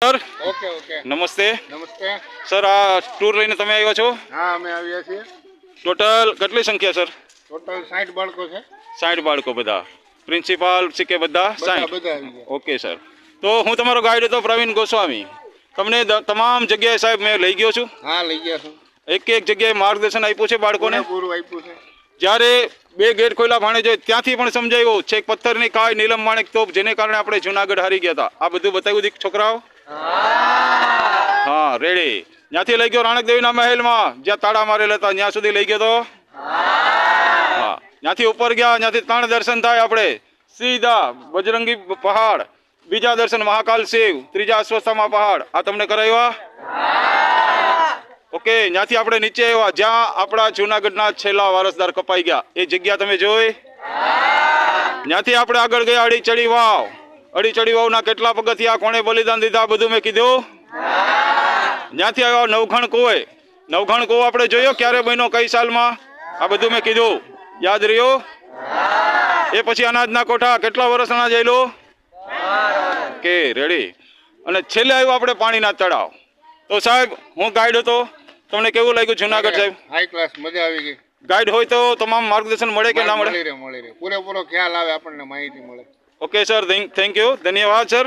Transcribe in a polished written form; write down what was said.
Sir okay okay નમસ્તે નમસ્તે sir, આ ટૂર લઈને તમે આવ્યા છો? હા અમે આવ્યા છીએ. ટોટલ કેટલી સંખ્યા સર? ટોટલ 60 બાળકો છે. 60 બાળકો બધા પ્રિન્સિપાલ શીખે બધા બધા 60? બધા આવી ગયા. ઓકે સર, તો હું તમારો ગાઈડ હતો પ્રવીણ ગોસ્વામી. તમને તમામ જગ્યાએ સાહેબ મેં લઈ ગયો છું. હા લઈ ગયા છું. એક જગ્યાએ માર્ગદર્શન આપ્યું છે બાળકોને. પૂરું આપ્યું છે. જ્યારે બે ગેટ ખોલ્યા ભાણેજો ત્યાંથી પણ સમજાવ્યું છે. પથ્થરની કાય નીલમ માણેક તોપ જેને કારણે આપણે જુનાગઢ હારી ગયા હતા. આ બધું બતાવ્યું દીક છોકરાઓ? હા રેડી. ત્યાંથી લઈ ગયો રાણક દેવીના મહેલમાં જ્યાં તાળા મારેલા હતા ત્યાં સુધી લઈ ગયો તો. હા ત્યાંથી ઉપર ગયા. ત્યાંથી 3 દર્શન થાય આપણે સીધા બજરંગી પહાડ, બીજા દર્શન મહાકાલ શિવ, ત્રીજા અશ્વસ્થામા પહાડ. આ તમને કરાવ્યા? ઓકે. ત્યાંથી આપણે નીચે આવ્યા જ્યાં આપણા જુનાગઢના છેલ્લા વારસદાર કપાઈ ગયા એ જગ્યા તમે જોઈ. ત્યાંથી આપણે આગળ ગયા અડીચડી વાવ. અડીચડી વાવના કેટલા પગથિયા, કોણે બલિદાન દીધા, બધું મેં કીધું. ત્યાંથી આવ્યા નવઘણ કુવે. નવઘણ કુવો આપણે જોયો ક્યારે બન્યો, કઈ સાલમાં, આ બધું મેં કીધું. યાદ રહ્યું? એ પછી અનાજના કોઠા, કેટલા વર્ષ અનાજ આવેલું? કે રેડી. અને છેલ્લે આવ્યું આપણે પાણીના તળાવ. તો સાહેબ હું ગાઈડ હતો, તમને કેવું લાગ્યું જુનાગઢ સાહેબ? હાઈ ક્લાસ, મજા આવી ગઈ. ગાઈડ હોય તો તમામ માર્ગદર્શન મળે કે ના મળે? મળી રહે પૂરેપૂરો ખ્યાલ આવે આપણને, માહિતી મળે. ઓકે સર, થેન્ક યુ, ધન્યવાદ સર.